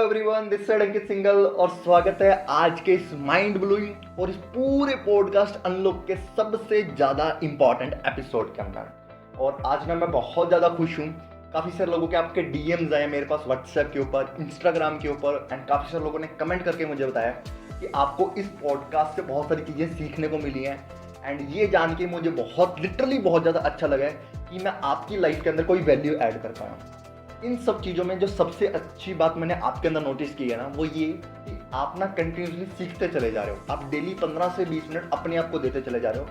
Everyone, this side Ankit single और स्वागत है आज के इस माइंड ब्लोइंग और इस पूरे पॉडकास्ट अनलॉक के सबसे ज़्यादा इंपॉर्टेंट एपिसोड के अंदर। और आज मैं बहुत ज़्यादा खुश हूँ। काफ़ी सारे लोगों के आपके डीएम्स आए मेरे पास व्हाट्सएप के ऊपर, इंस्टाग्राम के ऊपर एंड काफ़ी सारे लोगों ने कमेंट करके मुझे बताया कि आपको इस पॉडकास्ट से बहुत सारी चीज़ें सीखने को मिली हैं। एंड ये जान के मुझे लिटरली बहुत ज़्यादा अच्छा लगा है कि मैं आपकी लाइफ के अंदर कोई वैल्यू ऐड कर पाया। इन सब चीज़ों में जो सबसे अच्छी बात मैंने आपके अंदर नोटिस की है ना, वो ये कि आप ना कंटिन्यूसली सीखते चले जा रहे हो। आप डेली 15 से 20 मिनट अपने आप को देते चले जा रहे हो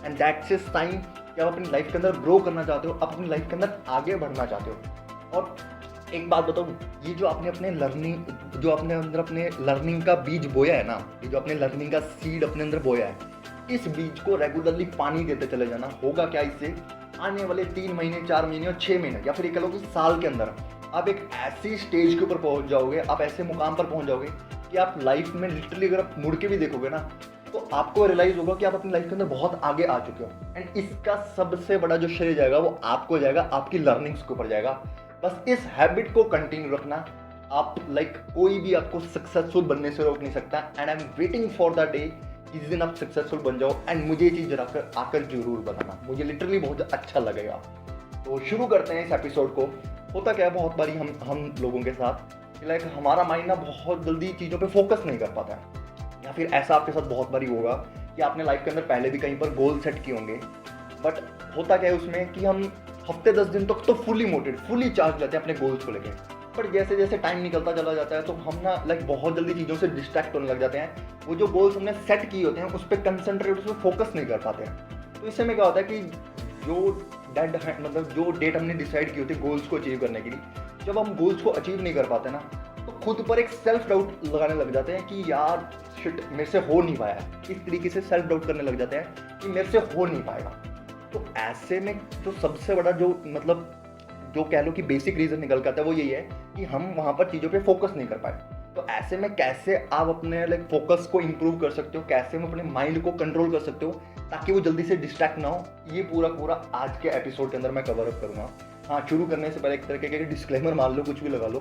एंड दैट्स इज टाइम कि आप अपनी लाइफ के अंदर ग्रो करना चाहते हो, आप अपनी लाइफ के अंदर आगे बढ़ना चाहते हो। और एक बात बताऊँ, ये जो आपने अपने लर्निंग का बीज बोया है ना, ये जो आपने लर्निंग का सीड अपने अंदर बोया है, इस बीज को रेगुलरली पानी देते चले जाना। होगा क्या इससे, आने वाले 3 महीने, 4 महीने और 6 महीने या फिर कह लो कि साल के अंदर आप एक ऐसी स्टेज के ऊपर पहुंच जाओगे, आप ऐसे मुकाम पर पहुंच जाओगे कि आप लाइफ में लिटरली अगर आप मुड़ के भी देखोगे ना, तो आपको रियलाइज होगा कि आप अपनी लाइफ के अंदर बहुत आगे आ चुके हो। एंड इसका सबसे बड़ा जो श्रेय जाएगा वो आपको जाएगा, आपकी लर्निंग्स के ऊपर जाएगा। बस इस हैबिट को कंटिन्यू रखना। आप कोई भी आपको सक्सेसफुल बनने से रोक नहीं सकता। And I am waiting for the day जिस दिन आप सक्सेसफुल बन जाओ एंड मुझे ये चीज़ आकर जरूर बताना, मुझे लिटरली बहुत अच्छा लगेगा। तो शुरू करते हैं इस एपिसोड को। होता क्या है, बहुत बारी हम लोगों के साथ कि हमारा माइंड ना बहुत जल्दी चीज़ों पे फोकस नहीं कर पाता है। या फिर ऐसा आपके साथ बहुत बारी होगा कि आपने लाइफ के अंदर पहले भी कहीं पर गोल सेट किए होंगे, बट होता क्या है उसमें कि हम हफ्ते 10 दिन तक तो फुली चार्ज रहते हैं अपने गोल्स को लेकर। पर जैसे जैसे टाइम निकलता चला जाता है तो हम ना बहुत जल्दी चीज़ों से डिस्ट्रैक्ट होने लग जाते हैं। वो जो गोल्स हमने सेट किए होते हैं उस पर कंसंट्रेट, उस पर फोकस नहीं कर पाते हैं। तो इससे में क्या होता है कि जो डेट हमने डिसाइड की होती है गोल्स को अचीव करने के लिए, जब हम गोल्स को अचीव नहीं कर पाते ना, तो खुद पर एक सेल्फ डाउट लगाने लग जाते हैं कि यार शिट, मेरे से हो नहीं पाया। इस तरीके से सेल्फ डाउट करने लग जाते हैं कि मेरे से हो नहीं पाएगा। तो ऐसे में जो सबसे बड़ा जो कह लो कि बेसिक रीज़न निकल के आता है वो यही है कि हम वहाँ पर चीज़ों पे फोकस नहीं कर पाए। तो ऐसे में कैसे आप अपने फोकस को इंप्रूव कर सकते हो, कैसे हम अपने माइंड को कंट्रोल कर सकते हो ताकि वो जल्दी से डिस्ट्रैक्ट ना हो, ये पूरा आज के एपिसोड के अंदर मैं कवर अप करूँगा। हाँ, शुरू करने से पहले एक तरीके के डिस्क्लेमर मान लो, कुछ भी लगा लो,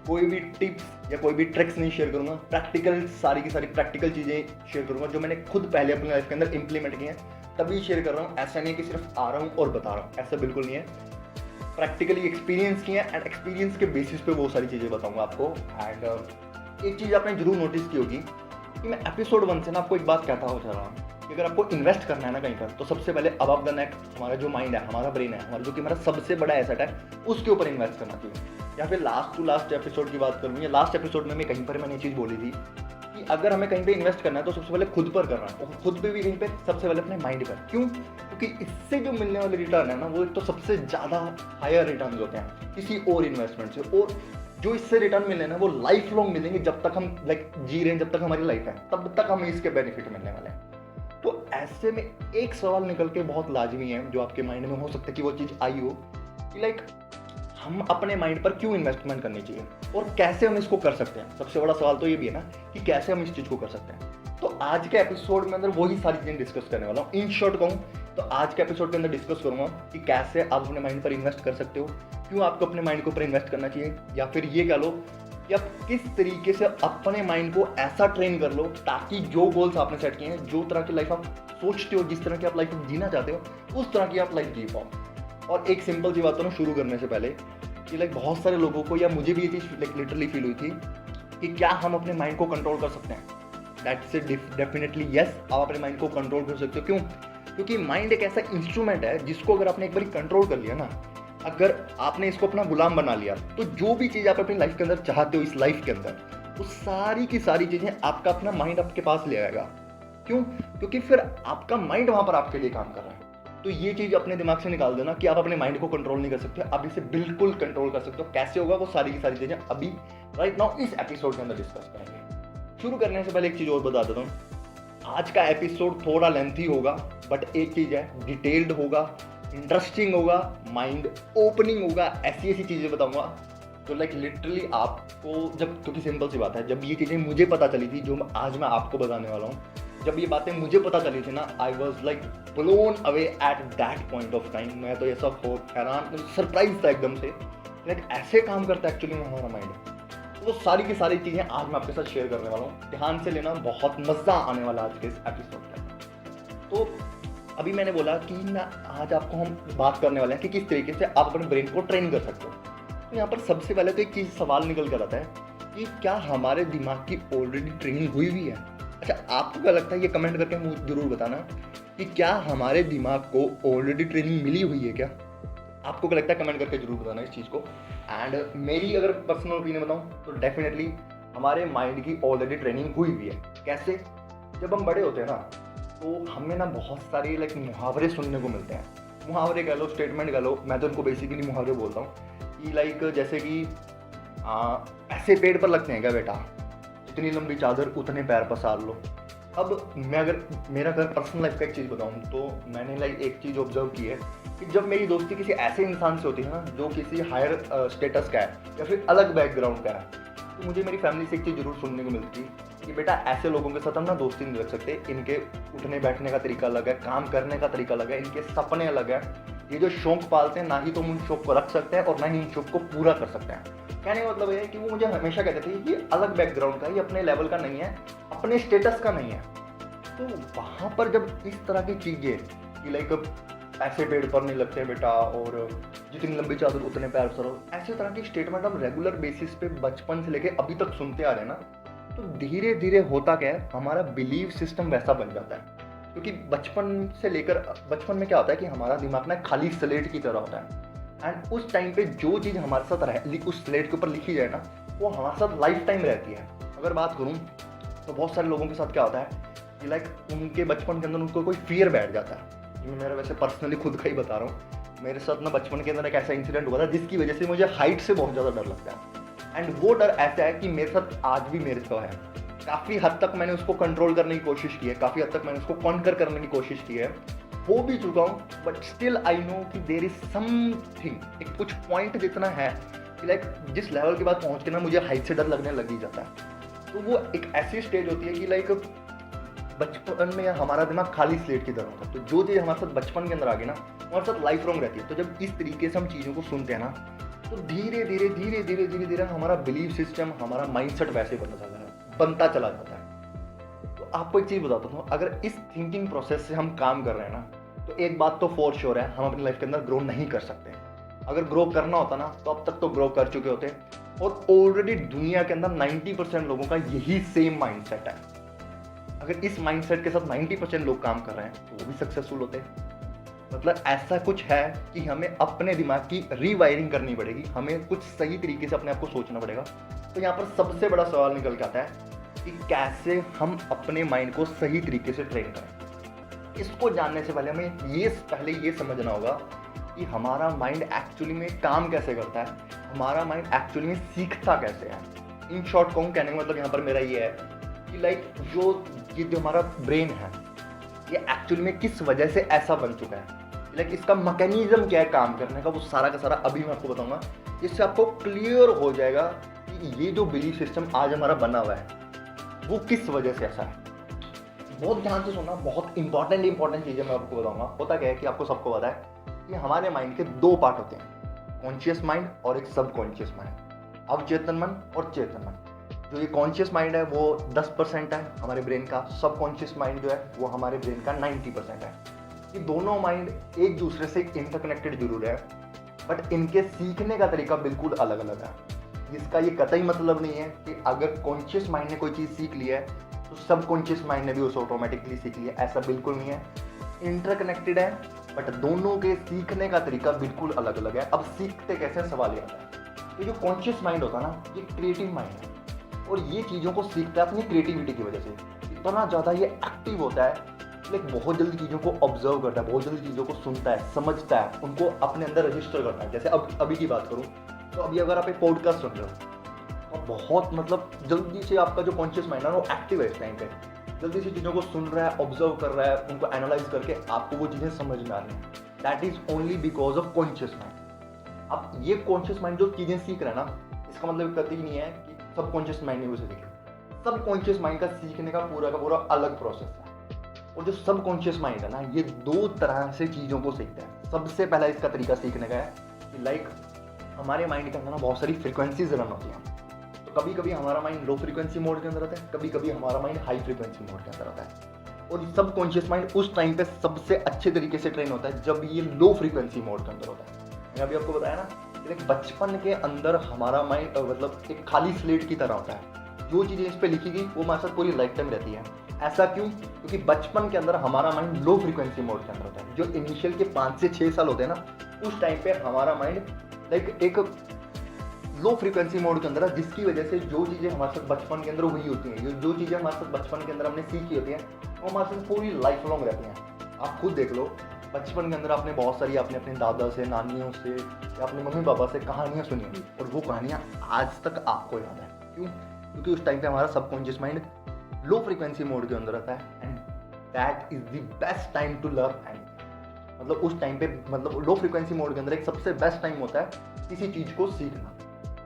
कोई भी टिप्स या कोई भी ट्रिक्स नहीं शेयर करूँगा। प्रैक्टिकल सारी की सारी प्रैक्टिकल चीज़ें शेयर करूँगा जो मैंने खुद पहले अपनी लाइफ के अंदर इंप्लीमेंट की हैं, तभी शेयर कर रहा हूँ। ऐसा नहीं कि सिर्फ आ रहा हूँ और बता रहा हूँ, ऐसा बिल्कुल नहीं है। प्रैक्टिकली एक्सपीरियंस किए एंड एक्सपीरियंस के बेसिस पे वो सारी चीज़ें बताऊंगा आपको। एंड एक चीज़ आपने जरूर नोटिस की होगी कि मैं एपिसोड 1 से ना आपको एक बात कहता हो चल रहा हूँ कि अगर आपको इन्वेस्ट करना है ना कहीं पर, तो सबसे पहले अबव द नेक हमारा जो माइंड है, हमारा ब्रेन है, हमारा जो कि हमारा सबसे बड़ा एसेट है, उसके ऊपर इन्वेस्ट करना चाहिए। या फिर लास्ट एपिसोड की बात करूँ, या लास्ट एपिसोड में कहीं पर मैंने ये चीज़ बोली थी कि अगर हमें कहीं पे इन्वेस्ट करना है तो सबसे पहले खुद पर करना है, और खुद पे भी कहीं पे सबसे पहले अपने माइंड पर। क्यों? क्योंकि इससे जो मिलने वाले रिटर्न है ना, वो एक तो सबसे ज़्यादा हायर रिटर्न होते हैं किसी और इन्वेस्टमेंट से। और जो इससे रिटर्न मिलने ना, वो लाइफ लॉन्ग मिलेंगे। जब तक हम जी रहे हैं, जब तक हमारी लाइफ है, तब तक हमें इसके बेनिफिट मिलने वाले हैं। तो ऐसे में एक सवाल निकल के बहुत लाजमी है जो आपके माइंड में हो सकता है कि वो चीज़ आई हो कि हम अपने माइंड पर क्यों इन्वेस्टमेंट करनी चाहिए और कैसे हम इसको कर सकते हैं। सबसे बड़ा सवाल तो ये भी है ना कि कैसे हम इस चीज़ को कर सकते हैं। तो आज के एपिसोड में अंदर वही सारी चीज़ें डिस्कस करने वाला हूँ। इन शॉर्ट कहूँ तो आज के एपिसोड के अंदर डिस्कस करूँगा कि कैसे आप अपने माइंड पर इन्वेस्ट कर सकते हो, क्यों आपको अपने माइंड के ऊपर इन्वेस्ट करना चाहिए, या फिर ये कह लो कि आप किस तरीके से अपने माइंड को ऐसा ट्रेन कर लो ताकि जो गोल्स आपने सेट किए हैं, जो तरह की लाइफ आप सोचते हो, जिस तरह की आप लाइफ जीना चाहते हो, उस तरह की आप लाइफ जी पाओ। और एक सिंपल सी बात है ना, शुरू करने से पहले कि बहुत सारे लोगों को, या मुझे भी ये चीज़ लिटरली फील हुई थी कि क्या हम अपने माइंड को कंट्रोल कर सकते हैं। दैट्स डेफिनेटली यस, आप अपने माइंड को कंट्रोल कर सकते हो। क्यों? क्योंकि माइंड एक ऐसा इंस्ट्रूमेंट है जिसको अगर आपने एक बार कंट्रोल कर लिया ना, अगर आपने इसको अपना गुलाम बना लिया, तो जो भी चीज़ आप अपनी लाइफ के अंदर चाहते हो, इस लाइफ के अंदर, वो सारी की सारी चीज़ें आपका अपना माइंड आपके पास ले आएगा। क्यों? क्योंकि फिर आपका माइंड वहाँ पर आपके लिए काम कर रहा है। तो ये चीज़ अपने दिमाग से निकाल देना कि आप अपने माइंड को कंट्रोल नहीं कर सकते, आप इसे बिल्कुल कंट्रोल कर सकते हो। कैसे होगा वो सारी की सारी चीज़ें अभी राइट नाउ इस एपिसोड के अंदर डिस्कस करेंगे। शुरू करने से पहले एक चीज़ और बता देता हूँ, आज का एपिसोड थोड़ा लेंथी होगा, बट एक चीज़ है, डिटेल्ड होगा, इंटरेस्टिंग होगा, माइंड ओपनिंग होगा। ऐसी चीज़ें बताऊँगा तो लिटरली आपको, जब, क्योंकि सिंपल सी बात है, जब ये चीज़ें मुझे पता चली थी जो आज मैं आपको बताने वाला हूँ, जब ये बातें मुझे पता चली थी ना, I was blown away at that point of time. मैं तो ऐसा हैरान, सरप्राइज था एकदम से, ऐसे काम करता है एक्चुअली में हमारा माइंड। वो सारी की सारी चीज़ें आज मैं आपके साथ शेयर करने वाला हूँ। ध्यान से लेना, बहुत मज़ा आने वाला आज के इस एपिसोड में। तो अभी मैंने बोला कि ना आज आपको हम बात करने वाले हैं कि किस तरीके से आप अपने ब्रेन को ट्रेन कर सकते हो। तो यहाँ पर सबसे पहले तो एक चीज़ सवाल निकल कर आता है कि क्या हमारे दिमाग की ऑलरेडी ट्रेनिंग हुई हुई है। अच्छा, आपको क्या लगता है, ये कमेंट करके मुझे ज़रूर बताना कि क्या हमारे दिमाग को ऑलरेडी ट्रेनिंग मिली हुई है क्या। आपको क्या लगता है, कमेंट करके जरूर बताना इस चीज़ को। एंड मेरी अगर पर्सनल ओपिनियन बताऊँ तो डेफिनेटली हमारे माइंड की ऑलरेडी ट्रेनिंग हुई हुई है। कैसे? जब हम बड़े होते हैं ना तो हमें ना बहुत सारे मुहावरे सुनने को मिलते हैं। मुहावरे कह लो, स्टेटमेंट कह लो, मैं तो उनको बेसिकली मुहावरे बोलता हूँ कि जैसे कि ऐसे पेड़ पर लगते हैं क्या बेटा, जितनी लंबी चादर उतने पैर पसार लो। अब मैं अगर मेरा अगर पर्सनल लाइफ का एक चीज़ बताऊँ तो मैंने एक चीज़ ऑब्जर्व की है कि जब मेरी दोस्ती किसी ऐसे इंसान से होती है ना जो किसी हायर स्टेटस का है या फिर अलग बैकग्राउंड का है, तो मुझे मेरी फैमिली से एक चीज़ जरूर सुनने को मिलती कि बेटा ऐसे लोगों के साथ हम ना दोस्ती नहीं रख सकते, इनके उठने बैठने का तरीका अलग है, काम करने का तरीका अलग है, इनके सपने अलग है, ये जो शौक पालते हैं ना ही तो उन शौक को रख सकते हैं और ना ही इन शौक को पूरा कर सकते हैं। कहने का मतलब है कि वो मुझे हमेशा कहते थे ये अलग बैकग्राउंड का है, ये अपने लेवल का नहीं है, अपने स्टेटस का नहीं है। तो वहाँ पर जब इस तरह की चीज़ें कि ऐसे पेड़ पर नहीं लगते बेटा और जितनी लंबी चादर उतने पैर पसारो, ऐसे तरह की स्टेटमेंट हम रेगुलर बेसिस पे बचपन से लेके अभी तक सुनते आ रहे हैं ना, तो धीरे धीरे होता क्या है, हमारा बिलीव सिस्टम वैसा बन जाता है। क्योंकि बचपन में क्या होता है कि हमारा दिमाग ना खाली स्लेट की तरह होता है। एंड उस टाइम पे जो चीज़ हमारे साथ उस स्लेट के ऊपर लिखी जाए ना, वो हमारे साथ लाइफ टाइम रहती है। अगर बात करूँ तो बहुत सारे लोगों के साथ क्या होता है कि उनके बचपन के अंदर उनको कोई फियर बैठ जाता है। मैं मेरा वैसे पर्सनली खुद का ही बता रहा हूँ। मेरे साथ ना बचपन के अंदर एक ऐसा इंसिडेंट हुआ था जिसकी वजह से मुझे हाइट से बहुत ज़्यादा डर लगता है। एंड वो डर ऐसा है कि मेरे साथ आज भी मेरे को है। काफ़ी हद तक मैंने उसको कंट्रोल करने की कोशिश की है, काफ़ी हद तक मैंने उसको कॉन्कर करने की कोशिश की है, हो भी चुका हूँ, बट स्टिल आई नो कि देयर इज समथिंग, एक कुछ पॉइंट जितना है कि जिस लेवल के बाद पहुँच के ना मुझे हाइट से डर लगने लग ही जाता है। तो वो एक ऐसी स्टेज होती है कि बचपन में हमारा दिमाग खाली स्लेट की तरह होता है, तो जो चीज़ हमारे साथ बचपन के अंदर आ गई ना हमारे साथ लाइफ लॉन्ग रहती है। तो जब इस तरीके से हम चीज़ों को सुनते हैं ना तो धीरे धीरे हमारा बिलीव सिस्टम, हमारा माइंडसेट वैसे बनता चला जाता है। तो आपको एक चीज़ बताता हूँ, अगर इस थिंकिंग प्रोसेस से हम काम कर रहे हैं ना तो एक बात तो फॉर श्योर है, हम अपनी लाइफ के अंदर ग्रो नहीं कर सकते। अगर ग्रो करना होता ना तो अब तक तो ग्रो कर चुके होते, और ऑलरेडी दुनिया के अंदर 90% लोगों का यही सेम माइंडसेट है। अगर इस माइंडसेट के साथ 90% लोग काम कर रहे हैं तो वो भी सक्सेसफुल होते हैं। मतलब ऐसा कुछ है कि हमें अपने दिमाग की रीवायरिंग करनी पड़ेगी, हमें कुछ सही तरीके से अपने आप को सोचना पड़ेगा। तो यहाँ पर सबसे बड़ा सवाल निकल के आता है कि कैसे हम अपने माइंड को सही तरीके से ट्रेन करें। इसको जानने से पहले हमें ये समझना होगा कि हमारा माइंड एक्चुअली में काम कैसे करता है, हमारा माइंड एक्चुअली में सीखता कैसे है। इन शॉर्ट कहूँ, कहने का मतलब यहाँ पर मेरा ये है कि जो हमारा ब्रेन है ये एक्चुअली में किस वजह से ऐसा बन चुका है, इसका मैकेनिज्म क्या है काम करने का, वो सारा का सारा अभी मैं आपको बताऊंगा। इससे आपको क्लियर हो जाएगा कि ये जो बिलीफ सिस्टम आज हमारा बना हुआ है वो किस वजह से ऐसा है। बहुत ध्यान से सुनना, बहुत इंपॉर्टेंट चीज़ें मैं आपको बताऊंगा। होता क्या है कि आपको सबको पता है कि हमारे माइंड के दो पार्ट होते हैं, कॉन्शियस माइंड और एक सब कॉन्शियस माइंड, अवचेतन मन और चेतन मन। जो ये कॉन्शियस माइंड है वो 10% है हमारे ब्रेन का, सब कॉन्शियस माइंड जो है वो हमारे ब्रेन का 90% है। ये दोनों माइंड एक दूसरे से इंटरकनेक्टेड जरूर है, बट इनके सीखने का तरीका बिल्कुल अलग अलग है। इसका ये कतई मतलब नहीं है कि अगर कॉन्शियस माइंड ने कोई चीज़ सीख ली है तो सब कॉन्शियस माइंड ने भी उसे ऑटोमेटिकली सीख लिया, ऐसा बिल्कुल नहीं है। इंटरकनेक्टेड है, बट दोनों के सीखने का तरीका बिल्कुल अलग अलग है। अब सीखते कैसे, सवाल ये आता है। तो जो कॉन्शियस माइंड होता है ना, ये क्रिएटिव माइंड है और ये चीज़ों को सीखता है अपनी क्रिएटिविटी की वजह से। इतना ज़्यादा ये एक्टिव होता है, बहुत जल्दी चीज़ों को ऑब्जर्व करता है, बहुत जल्दी चीज़ों को सुनता है, समझता है, उनको अपने अंदर रजिस्टर करता है। जैसे अभी की बात करूँ तो अभी अगर आप एक पॉडकास्ट सुन रहे हो तो बहुत जल्दी से आपका जो कॉन्शियस माइंड है वो एक्टिव है इस टाइम पे, जल्दी से चीज़ों को सुन रहा है, ऑब्जर्व कर रहा है, उनको एनालाइज करके आपको वो चीज़ें समझ में आ रही हैं। That is only because of conscious mind. अब ये कॉन्शियस माइंड जो चीज़ें सीख रहा है ना, इसका मतलब कतई नहीं है कि सब कॉन्शियस माइंड ने उसे सीखे। सब कॉन्शियस माइंड का सीखने का पूरा अलग प्रोसेस है। और जो सब कॉन्शियस माइंड है ना, ये दो तरह से चीज़ों को सीखता है। सबसे पहला इसका तरीका सीखने का है कि हमारे माइंड के अंदर ना बहुत सारी फ्रिक्वेंसीज रन होती हैं। तो तो कभी कभी हमारा माइंड लो फ्रीक्वेंसी मोड के अंदर रहता है, कभी कभी हमारा माइंड हाई फ्रीक्वेंसी मोड के अंदर रहता है। और सब कॉन्शियस माइंड उस टाइम पे सबसे अच्छे तरीके से ट्रेन होता है जब ये लो फ्रीक्वेंसी मोड के अंदर होता है। मैंने अभी आपको बताया ना, एक बचपन के अंदर हमारा माइंड मतलब एक खाली स्लेट की तरह होता है, जो चीज़ें इस पर लिखी गई वो हमारे साथ पूरी लाइफ टाइम रहती है। ऐसा क्यों? क्योंकि बचपन के अंदर हमारा माइंड लो फ्रीक्वेंसी मोड के अंदर होता है। जो इनिशियल के 5 से 6 साल होते हैं ना, उस टाइम पे हमारा माइंड लाइक एक लो फ्रीक्वेंसी मोड के अंदर है, जिसकी वजह से जो चीज़ें हमारे साथ बचपन के अंदर हुई होती हैं, जो चीज़ें हमारे साथ बचपन के अंदर हमने सीखी होती हैं, वो हमारे साथ पूरी लाइफ लॉन्ग रहती हैं। आप खुद देख लो, बचपन के अंदर आपने बहुत सारी अपने दादा से, नानियों से या अपने मम्मी पापा से कहानियाँ सुनी होंगी, और वो कहानियाँ आज तक आपको याद है। क्यों? क्योंकि उस टाइम पे हमारा subconscious mind low frequency mode के अंदर रहता है, and that is the best time to learn anything. मतलब उस टाइम पे, मतलब लो फ्रीक्वेंसी मोड के अंदर एक सबसे बेस्ट टाइम होता है किसी चीज़ को सीखना।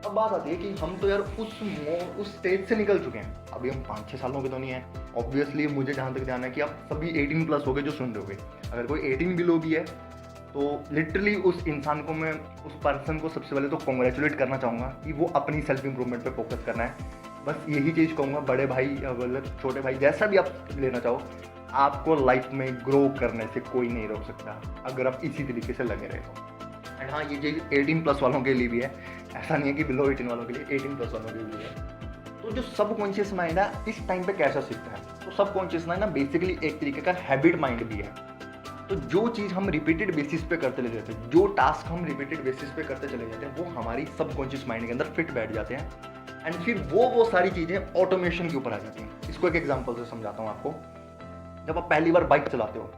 अब बात आती है कि हम तो यार उस स्टेज से निकल चुके हैं, अभी हम 5-6 सालों के तो नहीं हैं। ऑब्वियसली मुझे जहाँ तक ध्यान है कि आप सभी 18 प्लस हो गए जो सुन रहे होगे। अगर कोई 18 बिलो भी है तो लिटरली उस इंसान को, मैं उस पर्सन को सबसे पहले तो कॉन्ग्रेचुलेट करना चाहूँगा कि वो अपनी सेल्फ इंप्रूवमेंट पे फोकस करना है। बस यही चीज़ कहूँगा, बड़े भाई या मतलब छोटे भाई, जैसा भी आप लेना चाहो, आपको लाइफ में ग्रो करने से कोई नहीं रोक सकता अगर आप इसी तरीके से लगे रहे हो। एंड हाँ, ये चीज़ 18 प्लस वालों के लिए भी है, ऐसा नहीं है कि बिलो 18 वालों के लिए, 18 प्लस वालों के लिए है। तो जो सबकॉन्शियस माइंड है इस टाइम पे कैसा सीखता है? तो सबकॉन्शियस माइंड ना बेसिकली एक तरीके का हैबिट माइंड भी है। तो जो चीज़ हम रिपीटेड बेसिस पे करते चले जाते हैं, जो टास्क हम रिपीटेड बेसिस पे करते चले जाते हैं, वो हमारी सबकॉन्शियस माइंड के अंदर फिट बैठ जाते हैं, एंड फिर वो सारी चीज़ें ऑटोमेशन के ऊपर आ जाती हैं। इसको एक एग्जांपल से समझाता हूँ आपको। जब आप पहली बार बाइक चलाते हो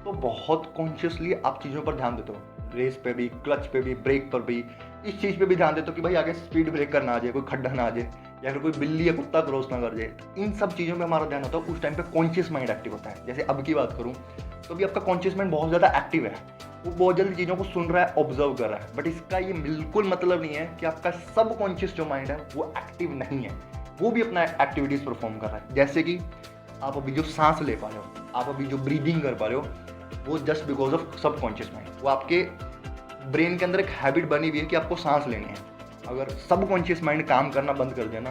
तो बहुत कॉन्शियसली आप चीज़ों पर ध्यान देते हो, रेस पे भी, क्लच पे भी, ब्रेक पर भी, इस चीज़ पे भी ध्यान देते हो कि भाई आगे स्पीड ब्रेकर ना आ जाए, कोई खड्डा ना आ जाए, या फिर कोई बिल्ली या कुत्ता क्रॉस ना कर जाए। इन सब चीज़ों पे हमारा ध्यान होता है। उस टाइम पे कॉन्शियस माइंड एक्टिव होता है। जैसे अब की बात करूँ तो भी आपका कॉन्शियस माइंड बहुत ज़्यादा एक्टिव है, वो बहुत जल्दी चीज़ों को सुन रहा है, ऑब्जर्व कर रहा है। बट इसका ये बिल्कुल मतलब नहीं है कि आपका सब कॉन्शियस जो माइंड है वो एक्टिव नहीं है, वो भी अपना एक्टिविटीज़ परफॉर्म कर रहा है। जैसे कि आप अभी जो सांस ले पा रहे हो, आप अभी जो ब्रीदिंग कर पा रहे हो, वो जस्ट बिकॉज ऑफ सब कॉन्शियस माइंड। वो आपके ब्रेन के अंदर एक हैबिट बनी हुई है कि आपको सांस लेनी है। अगर सब कॉन्शियस माइंड काम करना बंद कर देना,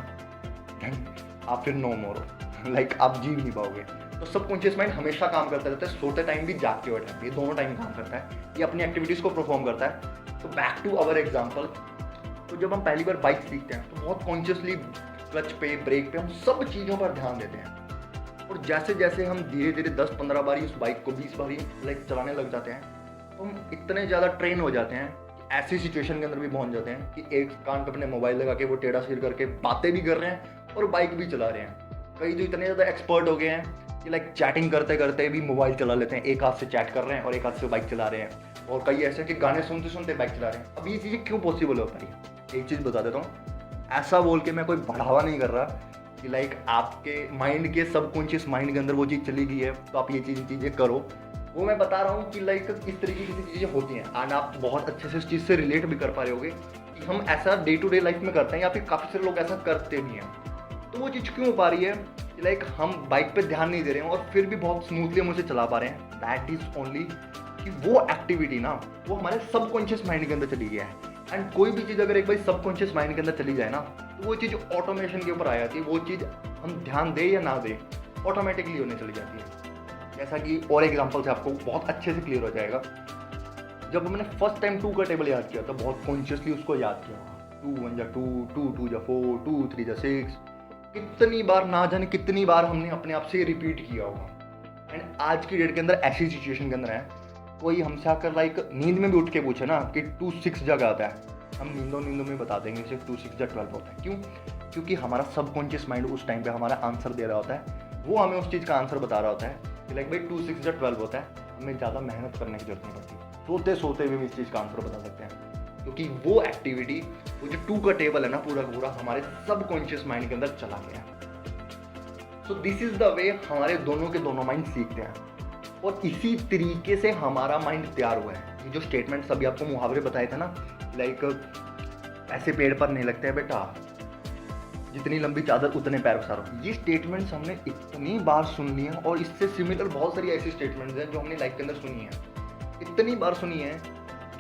आप फिर नो मोर हो, लाइक आप जी नहीं पाओगे। तो सब कॉन्शियस माइंड हमेशा काम करता रहता है, सोते टाइम भी, जागते हुए टाइम भी, दोनों टाइम काम करता है। ये अपनी एक्टिविटीज़ को परफॉर्म करता है। तो बैक टू अवर एग्जाम्पल, तो जब हम पहली बार बाइक सीखते हैं तो बहुत कॉन्शियसली क्लच पे, ब्रेक पे, हम सब चीज़ों पर ध्यान देते हैं। और जैसे जैसे हम धीरे धीरे 10-15 बारी उस बाइक को 20 बारी लाइक चलाने लग जाते हैं, तो हम इतने ज़्यादा ट्रेन हो जाते हैं कि ऐसी सिचुएशन के अंदर भी पहुंच जाते हैं कि एक कान पे अपने मोबाइल लगा के वो टेढ़ा सिर करके बातें भी कर रहे हैं और बाइक भी चला रहे हैं। कई जो इतने ज़्यादा एक्सपर्ट हो गए हैं कि लाइक चैटिंग करते करते भी मोबाइल चला लेते हैं, एक हाथ से चैट कर रहे हैं और एक हाथ से बाइक चला रहे हैं। और कई ऐसे कि गाने सुनते सुनते बाइक चला रहे हैं। अब ये चीज़ें क्यों पॉसिबल हो पाई? एक चीज़ बता देता हूँ, ऐसा बोल के मैं कोई बढ़ावा नहीं कर रहा कि लाइक आपके माइंड के सबकॉन्शियस माइंड के अंदर वो चीज़ चली गई है तो आप ये चीज़ें करो। वो मैं बता रहा हूँ कि लाइक इस तरीके की चीज़ें होती हैं, एंड आप बहुत अच्छे से इस चीज़ से रिलेट भी कर पा रहे होगे कि हम ऐसा डे टू डे लाइफ में करते हैं, या फिर काफ़ी सारे लोग ऐसा करते भी हैं। तो वो चीज़ क्यों हो पा रही है कि लाइक हम बाइक पे ध्यान नहीं दे रहे हैं और फिर भी बहुत स्मूथली हम उसे चला पा रहे हैं? दैट इज़ ओनली कि वो एक्टिविटी ना, वो हमारे सबकॉन्शियस माइंड के अंदर चली गया है। एंड कोई भी चीज़ अगर एक बार सबकॉन्शियस माइंड के अंदर चली जाए ना, तो वो चीज़ ऑटोमेशन के ऊपर आ जाती है। वो चीज़ हम ध्यान दें या ना दें, ऑटोमेटिकली होने चली जाती है। जैसा कि और एग्जांपल से आपको बहुत अच्छे से क्लियर हो जाएगा। जब हमने फर्स्ट टाइम 2 का टेबल याद किया तो बहुत कॉन्शियसली उसको याद किया होगा। 2 1 जा 2, 2 2 जा 4, 2 3 जा 6, कितनी बार ना जाने कितनी बार हमने अपने आप से रिपीट किया होगा। एंड आज की डेट के अंदर ऐसी सिचुएशन के अंदर है, कोई हमसे आकर लाइक नींद में भी उठ के पूछे ना कि 2 6 जगह आता है, हम नींदों में बता देंगे सिर्फ 2 6 जा 12 होता है। क्यों? क्योंकि हमारा सबकॉन्शियस माइंड उस टाइम पे हमारा आंसर दे रहा होता है, वो हमें उस चीज़ का आंसर बता रहा होता है कि लाइक भाई 2 6 जा 12 होता है, हमें ज़्यादा मेहनत करने की जरूरत नहीं पड़ती, सोते सोते भी हम इस चीज़ का आंसर बता सकते हैं। क्योंकि वो एक्टिविटी, वो जो 2 का टेबल है ना, पूरा पूरा हमारे सबकॉन्शियस माइंड के अंदर चला गया। So this is the way हमारे दोनों के दोनों माइंड सीखते हैं, और इसी तरीके से हमारा माइंड तैयार हुआ है। ये जो स्टेटमेंट्स अभी आपको मुहावरे बताए थे ना, लाइक ऐसे पेड़ पर नहीं लगते हैं बेटा, जितनी लंबी चादर उतने पैर पसारो, ये स्टेटमेंट्स हमने इतनी बार सुन ली हैं। और इससे सिमिलर बहुत सारी ऐसी स्टेटमेंट्स हैं जो हमने लाइफ के अंदर सुनी है, इतनी बार सुनी है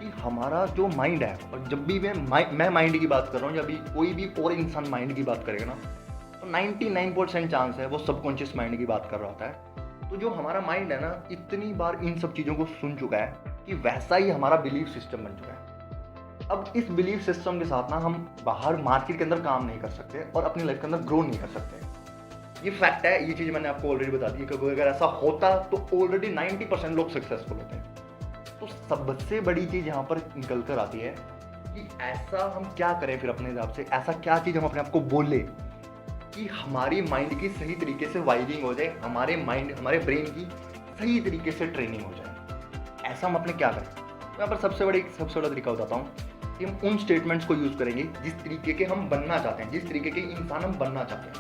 कि हमारा जो माइंड है, और जब भी मैं माइंड की बात कर रहा हूँ या भी कोई भी और इंसान माइंड की बात करेगा ना, तो 99% चांस है वो सबकॉन्शियस माइंड की बात कर रहा होता है। तो जो हमारा माइंड है ना, इतनी बार इन सब चीज़ों को सुन चुका है कि वैसा ही हमारा बिलीफ सिस्टम बन चुका है। अब इस बिलीफ सिस्टम के साथ ना हम बाहर मार्केट के अंदर काम नहीं कर सकते और अपनी लाइफ के अंदर ग्रो नहीं कर सकते। ये फैक्ट है, ये चीज़ मैंने आपको ऑलरेडी बता दी, क्योंकि अगर ऐसा होता तो ऑलरेडी 90% लोग सक्सेसफुल होते हैं। तो सबसे बड़ी चीज़ यहाँ पर निकल कर आती है कि ऐसा हम क्या करें फिर अपने हिसाब से, ऐसा क्या चीज़ हम अपने आप को बोले कि हमारी माइंड की सही तरीके से वायरिंग हो जाए, हमारे ब्रेन की सही तरीके से ट्रेनिंग हो जाए। ऐसा हम अपने क्या करें? तो यहाँ पर सबसे बड़ा तरीका बताता हूँ कि हम उन स्टेटमेंट्स को यूज़ करेंगे जिस तरीके के हम बनना चाहते हैं, जिस तरीके के इंसान हम बनना चाहते हैं।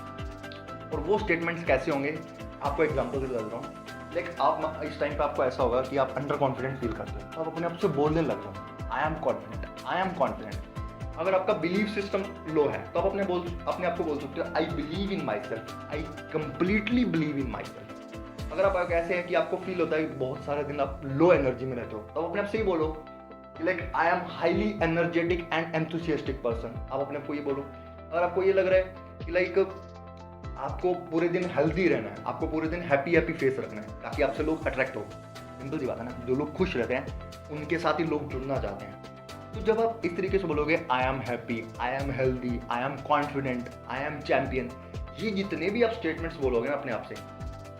और वो स्टेटमेंट्स कैसे होंगे, आपको एग्जाम्पल से बता देता हूँ। लाइक आप इस टाइम पे आपको ऐसा होगा कि आप अंडर कॉन्फिडेंट फील करते हो, तो आप अपने आप से बोलने लग जाओ आई एम कॉन्फिडेंट। अगर आपका बिलीव सिस्टम लो है तो आप अपने आप को बोल सकते हो I believe in my self, I completely believe in my self. अगर आप ऐसे है कि आपको फील होता है बहुत सारे दिन आप लो एनर्जी में रहते हो, तो आप अपने आप से ही बोलो कि like I am highly energetic and enthusiastic person. आप अपने आप को ये बोलो। अगर आपको ये लग रहा है कि लाइक आपको पूरे दिन हेल्दी रहना है, आपको पूरे दिन हैप्पी फेस रखना है ताकि आपसे लोग अट्रैक्ट हो, सिंपल सी बात है ना, जो लोग खुश रहते हैं उनके साथ ही लोग जुड़ना चाहते हैं। तो जब आप इस तरीके से बोलोगे I am happy, I am healthy, I am confident, I am champion, ये जितने भी आप स्टेटमेंट्स बोलोगे ना अपने आप से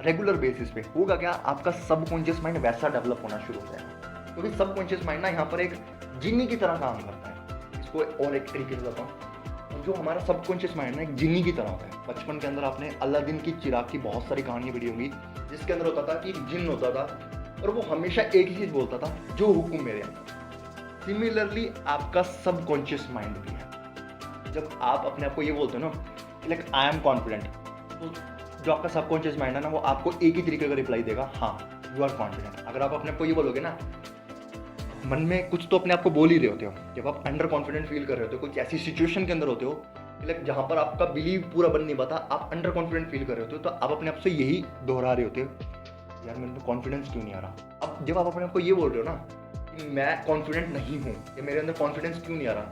रेगुलर बेसिस पे, होगा क्या, आपका सबकॉन्शियस माइंड वैसा डेवलप होना शुरू हो जाएगा। क्योंकि सबकॉन्शियस माइंड ना यहाँ पर एक जिन्नी की तरह काम करता है। इसको और एक तरीके से बताऊँ, जो हमारा सबकॉन्शियस माइंड ना एक जिन्नी की तरह होता है। बचपन के अंदर आपने अलादीन की चिराग की बहुत सारी कहानियां पढ़ी होंगी, जिसके अंदर होता था कि एक जिन्न होता था और वो हमेशा एक ही चीज़ बोलता था, जो हुक्म मेरे अंदर। सिमिलरली आपका सबकॉन्शियस माइंड भी है। जब आप अपने आप को ये बोलते हो ना लाइक आई एम कॉन्फिडेंट, तो जो आपका सबकॉन्शियस माइंड है ना, वो आपको एक ही तरीके का रिप्लाई देगा, हाँ यू आर कॉन्फिडेंट। अगर आप अपने आप को ये बोलोगे ना, मन में कुछ तो अपने आप को बोल ही रहे होते हो। जब आप अंडर कॉन्फिडेंट फील कर रहे होते हो, कुछ ऐसी सिचुएशन के अंदर होते हो लाइक जहाँ पर आपका बिलीव पूरा बन नहीं पाता, आप अंडर कॉन्फिडेंट फील कर रहे होते हो, तो आप अपने आप से यही दोहरा रहे होते हो, यार मेरे में कॉन्फिडेंस क्यों नहीं आ रहा। अब जब आप अपने आप को ये बोल रहे हो ना कि मैं कॉन्फिडेंट नहीं हूँ या मेरे अंदर कॉन्फिडेंस क्यों नहीं आ रहा,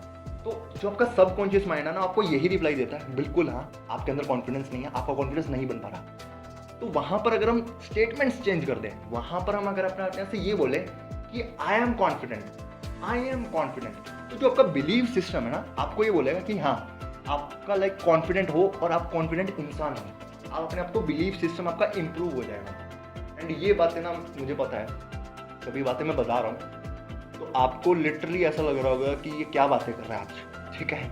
तो जो आपका सबकॉन्शियस माइंड है ना, आपको यही रिप्लाई देता है, बिल्कुल हाँ आपके अंदर कॉन्फिडेंस नहीं है, आपका कॉन्फिडेंस नहीं बन पा रहा। तो वहाँ पर अगर हम स्टेटमेंट्स चेंज कर दें, वहाँ पर हम अगर अपने से ये बोले कि आई एम कॉन्फिडेंट, तो जो आपका बिलीव सिस्टम है ना, आपको ये बोलेगा कि हाँ आपका लाइक कॉन्फिडेंट हो और आप कॉन्फिडेंट इंसान हो। आप अपने आप को बिलीव सिस्टम आपका इंप्रूव हो जाएगा। एंड ये बातें ना मुझे पता है, कभी बातें मैं बता रहा हूँ तो आपको लिटरली ऐसा लग रहा होगा कि ये क्या बातें कर रहा है आज, ठीक है।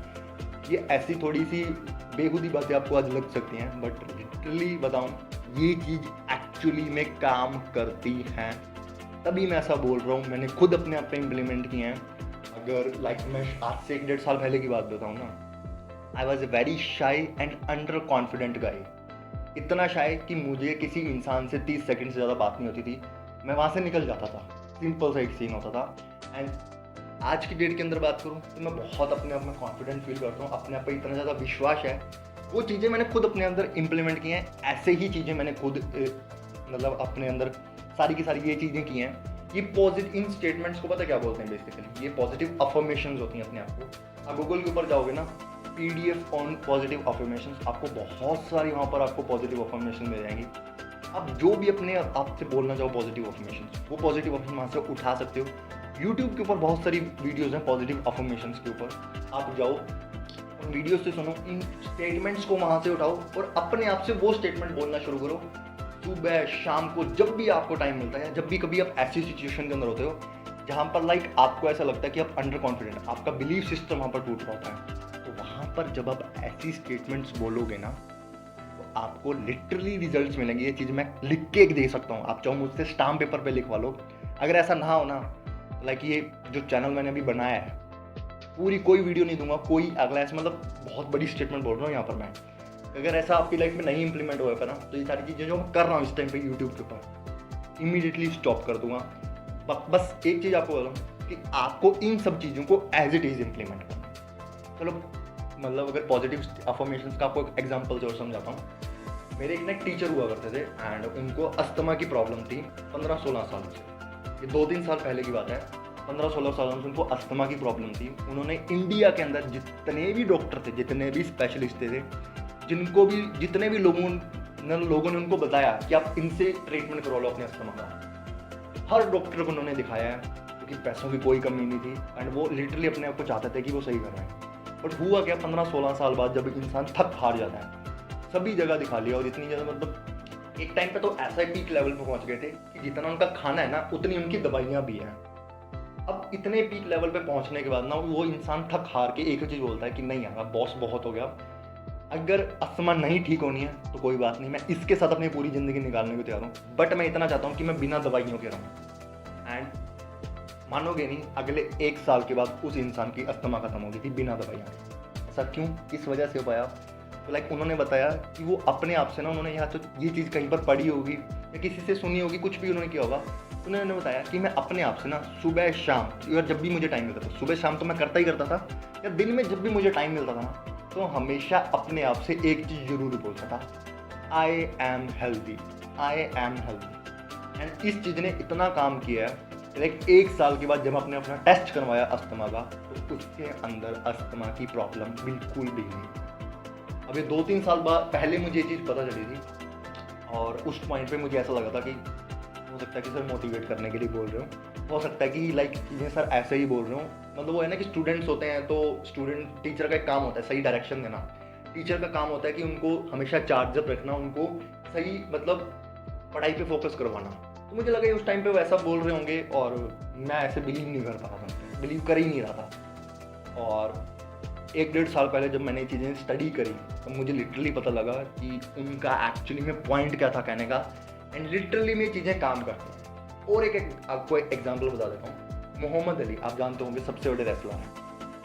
ये ऐसी थोड़ी सी बेहूदी बातें आपको आज लग सकती हैं, बट लिटरली बताऊँ ये चीज़ एक्चुअली में काम करती हैं, तभी मैं ऐसा बोल रहा हूँ। मैंने खुद अपने आप पे इम्प्लीमेंट किए हैं। अगर लाइक मैं आज से 1.5 साल पहले की बात बताऊँ ना, I was a very shy and under confident गाई। इतना शाई कि मुझे किसी इंसान से 30 सेकंड से ज़्यादा बात नहीं होती थी, मैं वहाँ से निकल जाता था, सिंपल सा एक सीन होता था। एंड आज की डेट के अंदर बात करूँ तो मैं बहुत अपने आप में कॉन्फिडेंट फील करता हूँ, अपने आप पर इतना ज़्यादा विश्वास है। वो चीज़ें मैंने खुद अपने अंदर इम्प्लीमेंट की हैं, ऐसे ही चीज़ें मैंने खुद मतलब अपने अंदर सारी की सारी ये चीज़ें की हैं। ये पॉजिटिव, इन स्टेटमेंट्स को पता क्या बोलते हैं बेसिकली, ये पॉजिटिव अफर्मेशंस होती हैं अपने आप को। आप गूगल के ऊपर जाओगे ना, PDF ऑन पॉजिटिव अफर्मेशंस, आपको बहुत सारी वहाँ पर आपको पॉजिटिव अफर्मेशन मिल जाएंगी। आप जो भी अपने आप से बोलना चाहो पॉजिटिव अफर्मेशंस, वो पॉजिटिव अफर्मेशन वहाँ से उठा सकते हो। यूट्यूब के ऊपर बहुत सारी वीडियोज़ हैं पॉजिटिव अफर्मेशंस के ऊपर, आप जाओ उन वीडियो से सुनो, इन स्टेटमेंट्स को वहाँ से उठाओ और अपने आप से वो स्टेटमेंट बोलना शुरू करो। सुबह शाम को जब भी आपको टाइम मिलता है, जब भी कभी आप ऐसी सिचुएशन के अंदर होते हो जहाँ पर लाइक आपको ऐसा लगता है कि आप अंडर कॉन्फिडेंट, आपका बिलीव सिस्टम वहाँ पर टूट रहा होता है, तो वहाँ पर जब आप ऐसी स्टेटमेंट्स बोलोगे ना, तो आपको लिटरली रिजल्ट्स मिलेंगे। ये चीज़ मैं लिख के दे सकता हूँ, आप चाहो मुझसे स्टाम्प पेपर पे लिखवा लो। अगर ऐसा ना हो ना, लाइक ये जो चैनल मैंने अभी बनाया है, पूरी कोई वीडियो नहीं दूंगा, कोई अगला ऐसा मतलब बहुत बड़ी स्टेटमेंट बोल रहा हूँ यहाँ पर मैं, अगर ऐसा आपकी लाइफ में नहीं इंप्लीमेंट हुआ ना, तो ये सारी चीज़ें जो मैं कर रहा हूँ इस टाइम पे यूट्यूब के ऊपर इमीडिएटली स्टॉप कर दूंगा। बस एक चीज़ आपको बोलूँ कि आपको इन सब चीज़ों को एज इट इज़ इम्प्लीमेंट करना। चलो मतलब अगर पॉजिटिव अफर्मेशंस का आपको एग्जाम्पल और समझाता हूँ। मेरे एक ना टीचर हुआ करते थे एंड उनको अस्थमा की प्रॉब्लम थी 15-16 साल से, ये 2-3 साल पहले की बात है। 15-16 सालों से उनको अस्थमा की प्रॉब्लम थी। उन्होंने इंडिया के अंदर जितने भी डॉक्टर थे, जितने भी स्पेशलिस्ट थे, जितने भी लोगों ने उनको बताया कि आप इनसे ट्रीटमेंट करवा लो अपने अस्थमा का, हर डॉक्टर को उन्होंने दिखाया है, क्योंकि पैसों की कोई कमी नहीं थी एंड वो लिटरली अपने आप को चाहते थे कि वो सही कर रहे हैं। बट हुआ क्या, 15-16 साल बाद जब इंसान थक हार जाता है, सभी जगह दिखा लिया और इतनी ज़्यादा मतलब एक टाइम पे तो ऐसा ही पीक लेवल पे पहुंच गए थे कि जितना उनका खाना है ना, उतनी उनकी दवाइयाँ भी हैं। अब इतने पीक लेवल पे पहुंचने के बाद ना वो इंसान थक हार के एक ही चीज़ बोलता है कि नहीं यार, बॉस बहुत हो गया, अगर अस्थमा नहीं ठीक होनी है तो कोई बात नहीं, मैं इसके साथ अपनी पूरी ज़िंदगी निकालने को तैयार हूँ, बट मैं इतना चाहता हूँ कि मैं बिना दवाइयों के रहूँ। एंड मानोगे नहीं, अगले 1 साल के बाद उस इंसान की अस्थमा खत्म हो गई थी बिना दवाइयाँ के। ऐसा क्यों, किस वजह से हो पाया? तो लाइक उन्होंने बताया कि वो अपने आप से ना, उन्होंने यहाँ तो ये चीज़ कहीं पर पढ़ी होगी या किसी से सुनी होगी, कुछ भी उन्होंने किया होगा, उन्होंने बताया कि मैं अपने आप से ना सुबह शाम, या जब भी मुझे टाइम मिलता था, सुबह शाम तो मैं करता ही करता था, या दिन में जब भी मुझे टाइम मिलता था ना, तो हमेशा अपने आप से एक चीज़ जरूर बोलता था, I am healthy, I am healthy. And इस चीज़ ने इतना काम किया है, लाइक 1 साल के बाद जब आपने अपना टेस्ट करवाया अस्थमा का, तो उसके अंदर अस्थमा की प्रॉब्लम बिल्कुल भी नहीं। अब ये 2-3 साल बाद पहले मुझे ये चीज़ पता चली थी, और उस पॉइंट पे मुझे ऐसा लगा था कि हो सकता है कि सर मोटिवेट करने के लिए बोल रहे हो, हो सकता है कि लाइक चीज़ें सर ऐसे ही बोल रहे हो, मतलब वो है ना कि स्टूडेंट्स होते हैं तो टीचर का एक काम होता है सही डायरेक्शन देना, टीचर का काम होता है कि उनको हमेशा चार्ज अप रखना, उनको सही मतलब पढ़ाई पे फोकस करवाना। तो मुझे लगा उस टाइम पे वो ऐसा बोल रहे होंगे, और मैं ऐसे बिलीव नहीं कर पा रहा था, बिलीव कर ही नहीं रहा था। और 1-1.5 साल पहले जब मैंने ये चीज़ें स्टडी करी, तो मुझे लिटरली पता लगा कि उनका एक्चुअली में पॉइंट क्या था कहने का, एंड लिटरली में चीज़ें काम करती हैं। और आपको एक एग्जांपल बता देता हूँ। मोहम्मद अली, आप जानते होंगे, सबसे बड़े रेसलर हैं।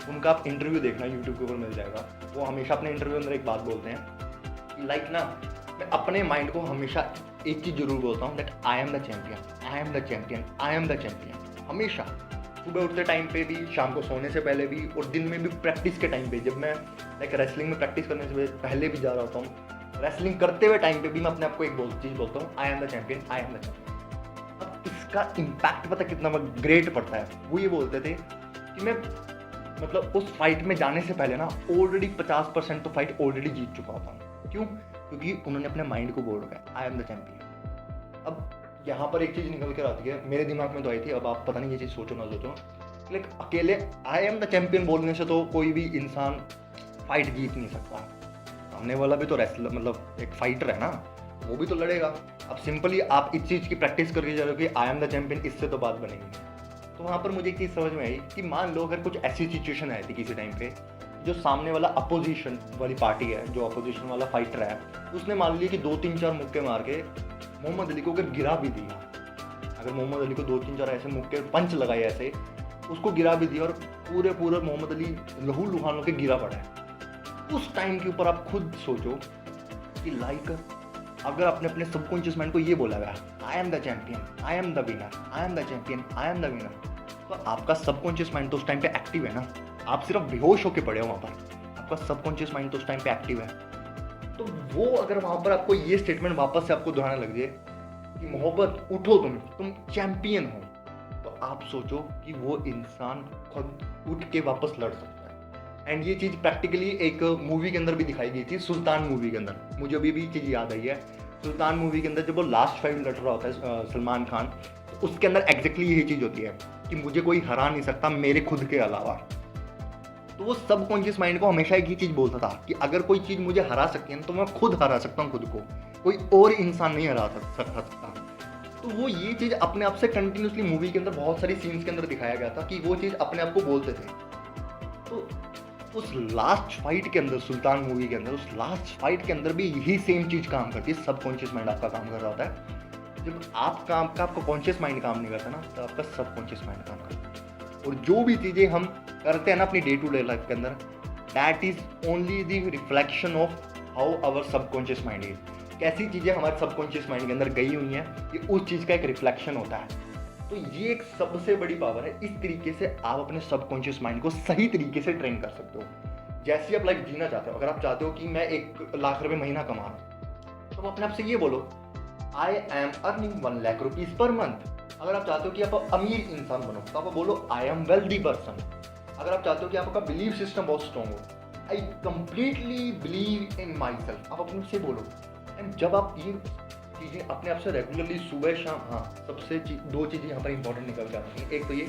उनका आप इंटरव्यू देखना, यूट्यूब के ऊपर मिल जाएगा। वो हमेशा अपने इंटरव्यू अंदर एक बात बोलते हैं कि लाइक ना, मैं अपने माइंड को हमेशा एक चीज़ जरूर बोलता हूँ, that I am the champion, I am the champion, I am the champion. हमेशा सुबह उठते टाइम पे भी, शाम को सोने से पहले भी, और दिन में भी प्रैक्टिस के टाइम पे, जब मैं लाइक रेसलिंग में प्रैक्टिस करने से पहले भी जा रहा होता हूँ, रेसलिंग करते हुए टाइम पे भी मैं अपने आप को एक चीज़ बोलता हूँ, I am the champion, I am the champion. अब इसका इम्पैक्ट पता कितना ग्रेट पड़ता है। वो ये बोलते थे कि मैं मतलब उस फाइट में जाने से पहले ना ऑलरेडी 50% तो फाइट ऑलरेडी जीत चुका होता हूँ। क्यों? क्योंकि उन्होंने अपने माइंड को बोल रखा है, आई एम द चैम्पियन। अब यहाँ पर एक चीज़ निकल कर आती है, मेरे दिमाग में तो आई थी, अब आप पता नहीं ये चीज़ सोचो ना सोचो, लाइक अकेले आई एम द चैम्पियन बोलने से तो कोई भी इंसान फाइट जीत नहीं सकता। सामने वाला भी तो रेसलर, मतलब एक फाइटर है ना, वो भी तो लड़ेगा। अब सिंपली आप इस चीज़ की प्रैक्टिस करके जा रहे हो कि आई एम द चैम्पियन, इससे तो बात बनेगी। तो वहाँ पर मुझे एक चीज़ समझ में आई कि मान लो अगर कुछ ऐसी सिचुएशन आई थी किसी टाइम पे, जो सामने वाला अपोजिशन वाली पार्टी है, जो अपोजिशन वाला फाइटर है, उसने मान लिया कि 2-3-4 मुक्के मार के मोहम्मद अली को अगर गिरा भी दिया, अगर मोहम्मद अली को 2-3-4 ऐसे मुक्के पंच लगाए, ऐसे उसको गिरा भी दिया, और पूरे मोहम्मद अली लहू लुहान होकर गिरा पड़ा है, उस टाइम के ऊपर आप खुद सोचो कि लाइक अगर आपने अपने सबकॉन्शियस माइंड को ये बोला गया, I am the champion, I am the winner, I am the champion, I am the winner, तो आपका सबकॉन्शियस माइंड तो उस टाइम पे एक्टिव है ना। आप सिर्फ बेहोश होके पड़े हो वहाँ पर, आपका सबकॉन्शियस माइंड तो उस टाइम पे एक्टिव है। तो वो अगर वहाँ पर आपको ये स्टेटमेंट वापस से आपको दोहराने लग जाए कि मोहब्बत उठो, तुम चैंपियन हो, तो आप सोचो कि वो इंसान खुद उठ के वापस लड़ सकता है। एंड ये चीज़ प्रैक्टिकली एक मूवी के अंदर भी दिखाई गई थी, सुल्तान मूवी के अंदर। मुझे अभी भी चीज़ याद आई है, सुल्तान मूवी के अंदर जब वो लास्ट फाइट लड़ रहा होता है सलमान खान, तो उसके अंदर एग्जैक्टली यही चीज़ होती है कि मुझे कोई हरा नहीं सकता मेरे खुद के अलावा। तो वो सबकॉन्शियस माइंड को हमेशा एक ही चीज़ बोलता था कि अगर कोई चीज़ मुझे हरा सकती है तो मैं खुद हरा सकता हूँ खुद को, कोई और इंसान नहीं हरा सकता। तो वो ये चीज़ अपने आप से कंटिन्यूसली मूवी के अंदर बहुत सारी सीन्स के अंदर दिखाया गया था कि वो चीज़ अपने आप को बोलते थे। तो उस लास्ट फाइट के अंदर, सुल्तान मूवी के अंदर, उस लास्ट फाइट के अंदर भी यही सेम चीज़ काम करती है। सबकॉन्शियस माइंड आपका काम कर रहा होता है। जब आपका कॉन्शियस माइंड काम नहीं करता ना, तो आपका सबकॉन्शियस माइंड काम करता है। और जो भी चीज़ें हम करते हैं ना अपनी डे टू डे लाइफ के अंदर, that is only the reflection of how our subconscious mind is. कैसी चीज़ें हमारे सबकॉन्शियस माइंड के अंदर गई हुई हैं, ये उस चीज़ का एक रिफ्लेक्शन होता है। तो ये एक सबसे बड़ी पावर है। इस तरीके से आप अपने सबकॉन्शियस माइंड को सही तरीके से ट्रेन कर सकते हो। जैसे आप लाइफ जीना चाहते हो, अगर आप चाहते हो कि मैं 1 लाख रुपए महीना कमा रहा हूँ, तो अपने आप से ये बोलो, I am earning 1 lakh rupees per month. अगर आप चाहते हो कि आप अमीर इंसान बनो तो आप बोलो आई एम वेल्दी पर्सन। अगर आप चाहते हो कि आपका बिलीव सिस्टम बहुत स्ट्रॉन्ग हो, I completely believe in my self, आप अपने से बोलो। एंड जब आप ये चीज़ें अपने आप से रेगुलरली सुबह शाम, हाँ सबसे दो चीज़ें यहाँ पर इंपॉर्टेंट निकल के आती हैं। एक तो ये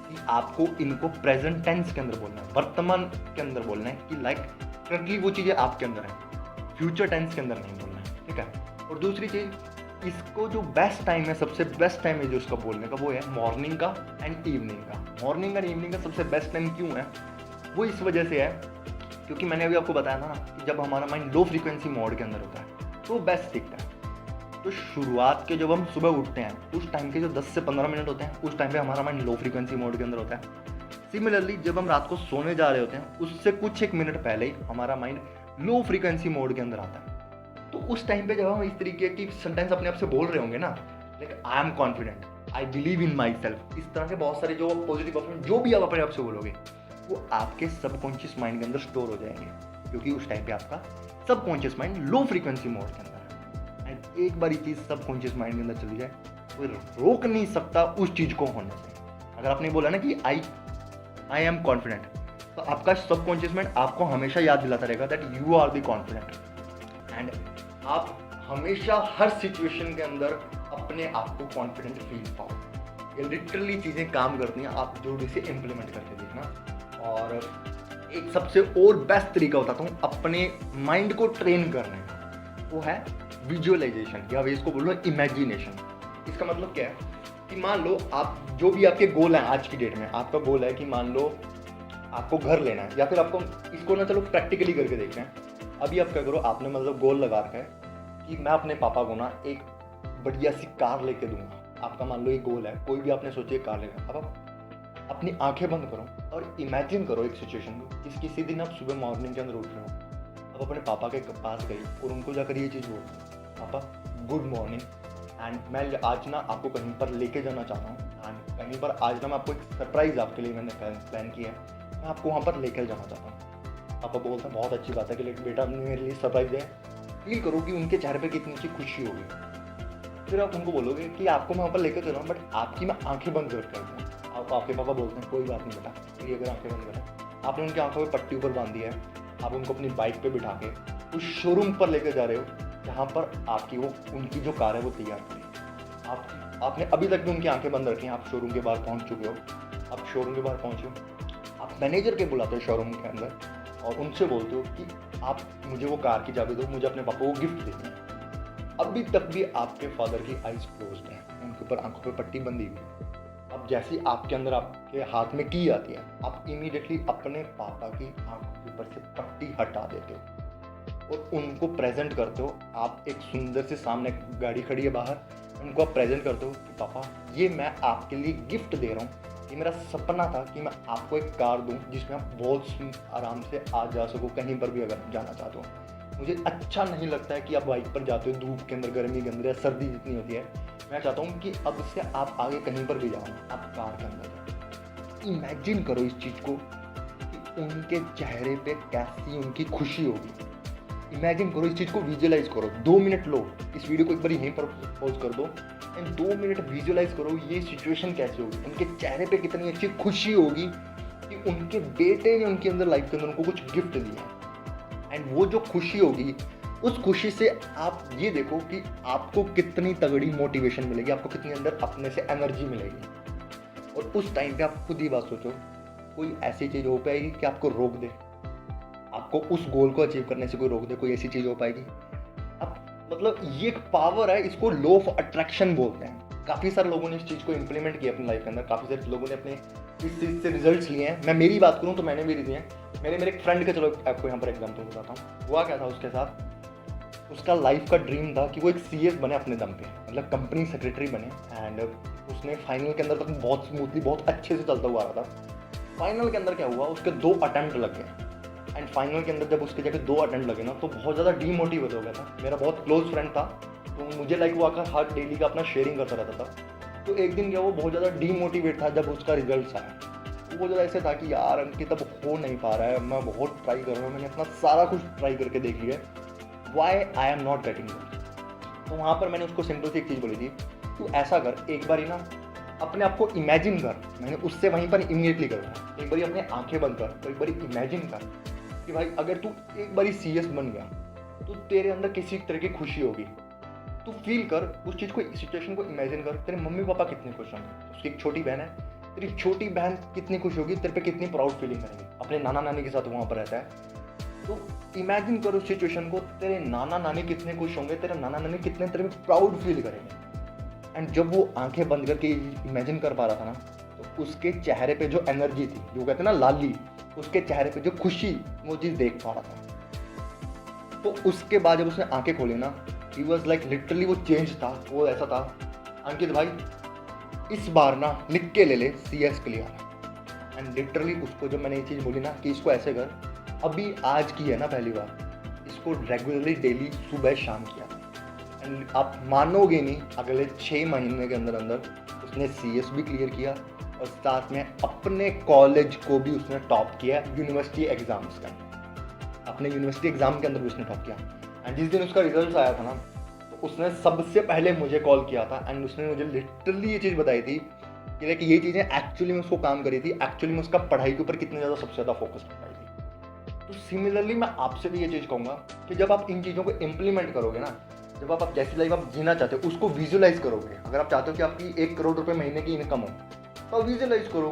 कि आपको इनको प्रेजेंट टेंस के अंदर बोलना है, वर्तमान के अंदर बोलना है कि लाइक करंटली वो चीज़ें आपके अंदर हैं, फ्यूचर टेंस के अंदर नहीं बोलना है, ठीक है। और दूसरी चीज़, इसको जो बेस्ट टाइम है, सबसे बेस्ट टाइम है जो उसका बोलने का, वो है मॉर्निंग का एंड इवनिंग का। मॉर्निंग एंड इवनिंग का सबसे बेस्ट टाइम क्यों है? वो इस वजह से है क्योंकि मैंने अभी आपको बताया था ना कि जब हमारा माइंड लो फ्रीक्वेंसी मोड के अंदर होता है तो बेस्ट दिखता है। तो शुरुआत के जब हम सुबह उठते हैं उस टाइम के जो 10 से 15 मिनट होते हैं, उस टाइम पे हमारा माइंड लो फ्रीक्वेंसी मोड के अंदर होता है। सिमिलरली जब हम रात को सोने जा रहे होते हैं उससे कुछ एक मिनट पहले ही हमारा माइंड लो फ्रीक्वेंसी मोड के अंदर आता है। तो उस टाइम पे जब हम इस तरीके की सेंटेंस अपने आप से बोल रहे होंगे ना, like I am confident, I believe in my self, इस तरह के बहुत सारे जो पॉजिटिव अफर्मेशन जो भी आप अपने आप से बोलोगे वो आपके सबकॉन्शियस माइंड के अंदर स्टोर हो जाएंगे, क्योंकि उस टाइम पे आपका subconscious mind low frequency mode के अंदर है। एंड एक बार ये चीज़ सबकॉन्शियस माइंड के अंदर चली जाए कोई रोक नहीं सकता उस चीज़ को होने से। अगर आपने बोला ना कि आई एम कॉन्फिडेंट, तो आपका सबकॉन्शियस माइंड आपको हमेशा याद दिलाता रहेगा that you are the confident. And आप हमेशा हर सिचुएशन के अंदर अपने आप को कॉन्फिडेंट फील पाओ। ये लिटरली चीज़ें काम करती हैं, आप जरूर इसे इम्प्लीमेंट करके देखना। और एक सबसे और बेस्ट तरीका होता है अपने माइंड को ट्रेन करने का, वो है विजुअलाइजेशन, या वे इसको बोल लो इमेजिनेशन। इसका मतलब क्या है कि मान लो आप जो भी आपके गोल हैं आज की डेट में, आपका गोल है कि मान लो आपको घर लेना है, या फिर आपको इसको ना चलो प्रैक्टिकली करके देखना है। अभी आप क्या करो, आपने मतलब गोल लगा रखा है कि मैं अपने पापा को ना एक बढ़िया सी कार लेके दूंगा। आपका मान लो एक गोल है, कोई भी आपने सोची कार लेगा। अब आप अपनी आंखें बंद करो और इमेजिन करो एक सिचुएशन को, किसी दिन आप सुबह मॉर्निंग के अंदर उठ रहे हो, अब अपने पापा के पास गई और उनको जाकर ये चीज़ बोल, पापा गुड मॉर्निंग, एंड मैं आज ना आपको कहीं पर लेके जाना चाहता हूँ, एंड कहीं पर आज ना मैं आपको एक सरप्राइज़ आपके लिए मैंने प्लान किया है, मैं आपको वहाँ पर लेकर जाना चाहता हूँ। पापा बोलते हैं बहुत अच्छी बात है कि लेकिन बेटा आपने मेरे लिए सरप्राइज़ है। फील करो कि उनके चेहरे पे कितनी अच्छी खुशी होगी। फिर आप उनको बोलोगे कि आपको मैं वहाँ पर लेकर चल रहा हूँ, बट आपकी मैं आँखें बंद कर दूँ। आप आपके पापा बोलते हैं कोई बात नहीं बेटा, मेरी अगर आँखें बंद करें। आपने उनकी आँखों में पट्टी ऊपर बांधी है, आप उनको अपनी बाइक पे बिठा के उस शोरूम पर लेकर जा रहे हो जहाँ पर आपकी वो उनकी जो कार है वो तैयार करी। आपने अभी तक भी उनकी आंखें बंद रखी हैं, आप शोरूम के बाहर पहुँच चुके हो, आप शोरूम के बाहर पहुँचे हो, आप मैनेजर के बुलाते हो शोरूम के अंदर और उनसे बोलते हो कि आप मुझे वो कार की चाबी दो, मुझे अपने पापा को गिफ्ट देनी है। अभी तक भी आपके फादर की आइज क्लोज्ड है, उनके ऊपर आंखों पर पट्टी बंधी हुई है। अब जैसे आपके अंदर आपके हाथ में की आती है, आप इमीडिएटली अपने पापा की आंखों के ऊपर से पट्टी हटा देते हो और उनको प्रेजेंट करते हो। आप एक सुंदर से सामने गाड़ी खड़ी है बाहर, उनको आप प्रेजेंट करते हो कि पापा ये मैं आपके लिए गिफ्ट दे रहा हूँ, ये मेरा सपना था कि मैं आपको एक कार दूँ जिसमें आप बहुत आराम से आ जा सको कहीं पर भी अगर जाना चाहते हो। मुझे अच्छा नहीं लगता है कि आप बाइक पर जाते हो धूप के अंदर, गर्मी के अंदर या सर्दी जितनी होती है। मैं चाहता हूँ कि अब से आप आगे कहीं पर भी जाओ, आप कार के अंदर जाओ। इमेजिन करो इस चीज़ को कि उनके चेहरे पे कैसी उनकी खुशी होगी। इमेजिन करो इस चीज़ को, विजुअलाइज करो। 2 मिनट लो, इस वीडियो को एक बार यहीं पर पॉज कर दो एंड 2 मिनट विजुअलाइज करो ये सिचुएशन कैसे होगी। उनके चेहरे पे कितनी अच्छी खुशी होगी कि उनके बेटे ने उनके अंदर लाइफ के अंदर उनको कुछ गिफ्ट दिया है। एंड वो जो खुशी होगी, उस खुशी से आप ये देखो कि आपको कितनी तगड़ी मोटिवेशन मिलेगी, आपको कितनी अंदर अपने से एनर्जी मिलेगी। और उस टाइम पे आप खुद ही बात सोचो, कोई ऐसी चीज़ हो पाएगी कि आपको रोक दे, आपको उस गोल को अचीव करने से कोई रोक दे? कोई ऐसी चीज़ हो पाएगी? अब मतलब ये एक पावर है, इसको लॉ ऑफ अट्रैक्शन बोलते हैं। काफ़ी सारे लोगों ने इस चीज़ को इंप्लीमेंट किया अपनी लाइफ के अंदर, काफ़ी सारे लोगों ने अपने इस चीज़ से रिजल्ट्स लिए हैं। मैं मेरी बात करूँ तो मैंने भी लिए हैं। मेरे एक फ्रेंड का, चलो आपको यहाँ पर एग्जाम्पल बताता हूँ। हुआ क्या था उसके साथ, उसका लाइफ का ड्रीम था कि वो एक सीएस बने अपने दम पे, मतलब कंपनी सेक्रेटरी बने। एंड उसने फाइनल के अंदर तक बहुत स्मूथली, बहुत अच्छे से चलता हुआ आ रहा था। फाइनल के अंदर क्या हुआ, उसके 2 अटेम्प्ट लग गए। एंड फाइनल के अंदर जब उसके जाके 2 अटेम्प्ट लगे ना, तो बहुत ज़्यादा डीमोटिवेट हो गया था। मेरा बहुत क्लोज फ्रेंड था, तो मुझे लाइक वो आकर हर डेली का अपना शेयरिंग करता रहता था। तो एक दिन क्या, वो बहुत ज़्यादा डीमोटिवेट था जब उसका रिजल्ट आया। वो ज़्यादा ऐसे था कि यार अंकित अब हो नहीं पा रहा है, मैं बहुत ट्राई कर रहा हूँ, मैंने अपना सारा कुछ ट्राई करके देख लिया, why I am not getting it. तो वहाँ पर मैंने उसको सिंपल सी एक चीज़ बोली थी, तू ऐसा कर, एक बार ही ना अपने आप को इमेजिन कर। मैंने उससे वहीं पर इमीडिएटली करूँगा, एक बारी अपने आंखें बंद कर, तो एक बारी इमेजिन कर कि भाई अगर तू एक बारी सीएस बन गया तो तेरे अंदर किसी तरह की खुशी होगी। तू फील कर उस चीज़ को, सिचुएशन को इमेजिन कर, तेरे मम्मी पापा कितने खुश होंगे, उसकी एक छोटी बहन है, तेरी छोटी बहन कितनी खुश होगी, तेरे पे कितनी प्राउड फीलिंग करेंगे, अपने नाना नानी के साथ वहाँ पर रहता है। तो इमेजिन कर उस सिचुएशन को, तेरे नाना नानी कितने खुश होंगे, तेरे नाना नानी कितने तेरे में प्राउड फील करेंगे। एंड जब वो आंखें बंद करके इमेजिन कर पा रहा था ना, तो उसके चेहरे पे जो एनर्जी थी, जो कहते हैं ना लाली, उसके चेहरे पे जो खुशी, वो चीज़ देख पा रहा था। तो उसके बाद जब उसने आंखें खोली ना, ही वॉज लाइक लिटरली, वो चेंज था। वो ऐसा था, अंकित भाई इस बार ना लिख के ले ले CS क्लियर। एंड लिटरली उसको जब मैंने ये चीज़ बोली ना कि इसको ऐसे कर, अभी आज की है ना पहली बार, इसको रेगुलरली डेली सुबह शाम किया। एंड आप मानोगे नहीं, अगले 6 महीने के अंदर अंदर उसने CS भी क्लियर किया और साथ में अपने कॉलेज को भी उसने टॉप किया यूनिवर्सिटी एग्जाम्स का। अपने यूनिवर्सिटी एग्जाम के अंदर भी उसने टॉप किया। एंड जिस दिन उसका रिजल्ट आया था ना, तो उसने सबसे पहले मुझे कॉल किया था एंड उसने मुझे लिटरली ये चीज़ बताई थी कि लाइक ये चीज़ें एक्चुअली में उसको काम करी थी, एक्चुअली में उसका पढ़ाई के ऊपर कितने ज़्यादा सबसे ज़्यादा फोकस कर पाई थी। तो सिमिलरली मैं आपसे भी ये चीज़ कहूँगा कि जब आप इन चीज़ों को इम्प्लीमेंट करोगे ना, जब आप जैसी लाइफ आप जीना चाहते हो उसको विजुअलाइज करोगे। अगर आप चाहते हो कि आपकी 1 करोड़ रुपए महीने की इनकम हो, तो आप विजुअलाइज करो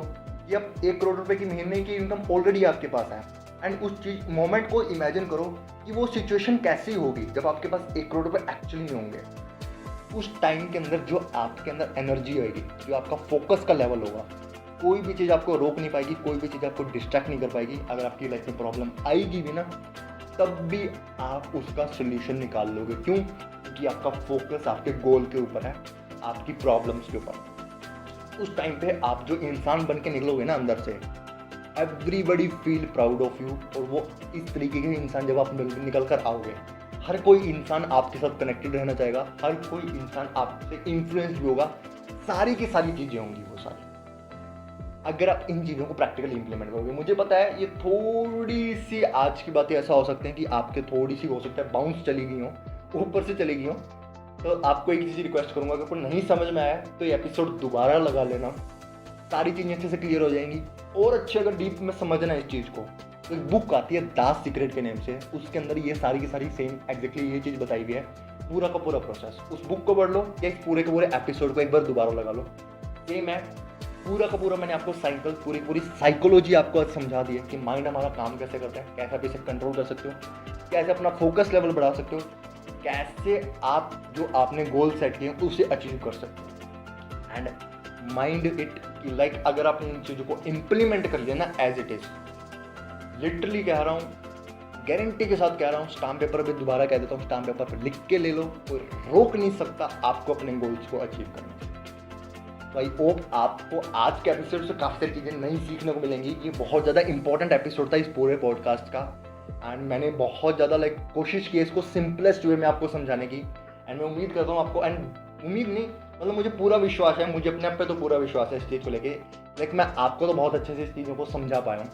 कि अब 1 करोड़ रुपए की महीने की इनकम ऑलरेडी आपके पास है। एंड उस चीज मोमेंट को इमेजिन करो कि वो सिचुएशन कैसी होगी जब आपके पास 1 करोड़ रुपए एक्चुअली में होंगे। उस टाइम के अंदर जो आपके अंदर एनर्जी आएगी, जो आपका फोकस का लेवल होगा, कोई भी चीज़ आपको रोक नहीं पाएगी, कोई भी चीज़ आपको डिस्ट्रैक्ट नहीं कर पाएगी। अगर आपकी लाइफ में प्रॉब्लम आएगी भी ना, तब भी आप उसका सोल्यूशन निकाल लोगे। क्यों? क्योंकि आपका फोकस आपके गोल के ऊपर है, आपकी प्रॉब्लम्स के ऊपर। उस टाइम पे आप जो इंसान बन के निकलोगे ना अंदर से, everybody feel proud of you. और वो इस तरीके के इंसान जब आप निकल कर आओगे, हर कोई इंसान आपके साथ कनेक्टेड रहना चाहेगा, हर कोई इंसान आपसे इन्फ्लुएंस भी होगा, सारी की सारी चीज़ें होंगी वो सारी, अगर आप इन चीज़ों को प्रैक्टिकली इंप्लीमेंट करोगे। मुझे पता है ये थोड़ी सी आज की बातें ऐसा हो सकते हैं कि आपके थोड़ी सी हो सकता है बाउंस चली गई हो, ऊपर से चली गई हो। तो आपको एक चीज़ रिक्वेस्ट करूंगा, अगर कोई नहीं समझ में आया तो ये एपिसोड दोबारा लगा लेना, सारी चीज़ें अच्छे से क्लियर हो जाएंगी। और अच्छे अगर डीप में समझना है इस चीज़ को, तो एक बुक आती है दास सीक्रेट के नेम से, उसके अंदर ये सारी की सारी सेम एग्जैक्टली ये चीज़ बताई हुई है, पूरा का पूरा प्रोसेस। उस बुक को पढ़ लो या इस पूरे के पूरे एपिसोड को एक बार दोबारा लगा लो, सेम है पूरा का पूरा। मैंने आपको साइकिल पूरी साइकोलॉजी आपको आज समझा दी है कि माइंड हमारा काम कैसे करता है, कैसे आप इसे कंट्रोल कर सकते हो, कैसे अपना फोकस लेवल बढ़ा सकते हो, कैसे आप जो आपने गोल सेट किए उसे अचीव कर सकते हो। एंड माइंड इट कि लाइक अगर आप इन चीज़ों को इम्प्लीमेंट कर लिया ना एज इट इज, लिटरली कह रहा हूँ, गारंटी के साथ कह रहा हूँ, स्टाम्प पेपर पे दोबारा कह देता हूँ, स्टाम्प पेपर पर लिख के ले लो, कोई रोक नहीं सकता आपको अपने गोल्स को अचीव करने से। तो आई होप आपको आज के एपिसोड से काफ़ी सारी चीज़ें नई सीखने को मिलेंगी। ये बहुत ज़्यादा इंपॉर्टेंट एपिसोड था इस पूरे पॉडकास्ट का, एंड मैंने बहुत ज़्यादा कोशिश की इसको सिंपलेस्ट वे में आपको समझाने की। एंड मैं उम्मीद करता हूँ आपको, एंड उम्मीद नहीं मतलब मुझे पूरा विश्वास है, मुझे अपने आप पे तो पूरा विश्वास है इस चीज़ को लेके, मैं आपको तो बहुत अच्छे से इस चीज़ों को समझा पाया हूँ।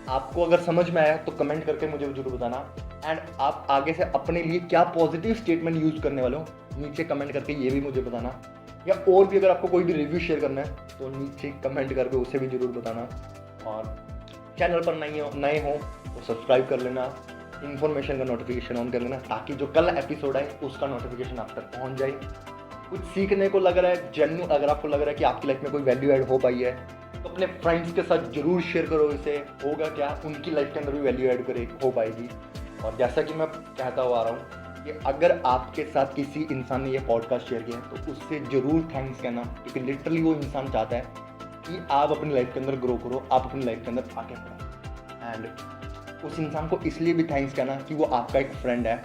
आपको अगर समझ में आया तो कमेंट करके मुझे जरूर बताना। एंड आप आगे से अपने लिए क्या पॉजिटिव स्टेटमेंट यूज़ करने वाले हो, नीचे कमेंट करके ये भी मुझे बताना। या और भी अगर आपको कोई भी रिव्यू शेयर करना है तो नीचे कमेंट करके उसे भी जरूर बताना। और चैनल पर नए हो तो सब्सक्राइब कर लेना, इन्फॉर्मेशन का नोटिफिकेशन ऑन कर लेना, ताकि जो कल एपिसोड आए उसका नोटिफिकेशन आप तक पहुंच जाए। कुछ सीखने को लग रहा है जेन्यू, अगर आपको लग रहा है कि आपकी लाइफ में कोई वैल्यू ऐड हो पाई है तो अपने फ्रेंड्स के साथ जरूर शेयर करो इसे। होगा क्या, उनकी लाइफ के अंदर भी वैल्यू ऐड हो पाएगी। और जैसा कि मैं कहता हुआ आ रहा हूँ कि अगर आपके साथ किसी इंसान ने ये पॉडकास्ट शेयर किया है तो उससे ज़रूर थैंक्स कहना, क्योंकि लिटरली वो इंसान चाहता है कि आप अपनी लाइफ के अंदर ग्रो करो, आप अपनी लाइफ के अंदर आगे बढ़ो। एंड उस इंसान को इसलिए भी थैंक्स कहना कि वो आपका एक फ्रेंड है,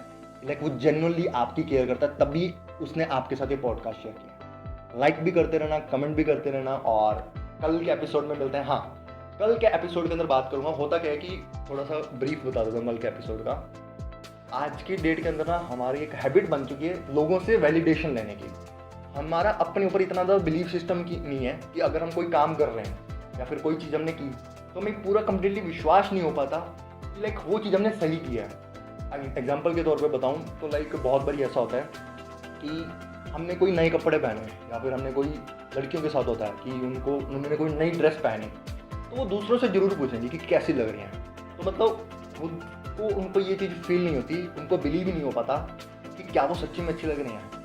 वो जेन्युइनली आपकी केयर करता है, तभी उसने आपके साथ ये पॉडकास्ट शेयर किया। लाइक भी करते रहना, कमेंट भी करते रहना, और कल के एपिसोड में मिलते हैं। हाँ, कल के एपिसोड के अंदर बात करूँगा, होता क्या है कि थोड़ा सा ब्रीफ बता देता हूँ कल के एपिसोड का। आज की डेट के अंदर ना हमारी एक हैबिट बन चुकी है लोगों से वैलिडेशन लेने की। हमारा अपने ऊपर इतना ज़्यादा बिलीफ सिस्टम की नहीं है कि अगर हम कोई काम कर रहे हैं या फिर कोई चीज़ हमने की तो हमें पूरा कंप्लीटली विश्वास नहीं हो पाता कि वो चीज़ हमने सही किया है। एग्जाम्पल के तौर पे बताऊँ तो बहुत बार ऐसा होता है कि हमने कोई नए कपड़े पहने या फिर हमने कोई लड़कियों के साथ होता है कि उन्होंने कोई नई ड्रेस पहनी, तो वो दूसरों से ज़रूर पूछेंगे कि कैसी लग रही हैं। तो मतलब खुद को उनको ये चीज़ फील नहीं होती, उनको बिलीव ही नहीं हो पाता कि क्या वो सच्ची में अच्छी लग रही हैं।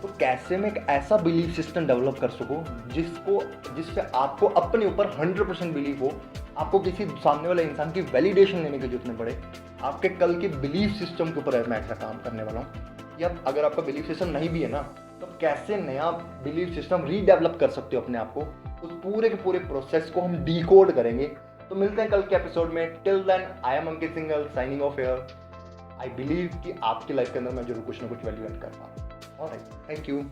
तो कैसे में एक ऐसा बिलीव सिस्टम डेवलप कर सको जिससे आपको अपने ऊपर 100% बिलीव हो, आपको किसी सामने वाले इंसान की वैलिडेशन लेने की जरूरत नहीं पड़े। आपके कल के बिलीव सिस्टम के ऊपर मैं ऐसा काम करने वाला हूँ। या अगर आपका बिलीव सिस्टम नहीं भी है ना, तो कैसे नया बिलीव सिस्टम रीडेवलप कर सकते हो अपने आप को, उस पूरे के पूरे प्रोसेस को हम डिकोड करेंगे। तो मिलते हैं कल के एपिसोड में। Till then I am Ankit Singhal signing off here. I believe कि आपकी लाइफ के अंदर मैं जरूर कुछ ना कुछ वैल्यू ऐड कर पाऊँ। Alright, thank you.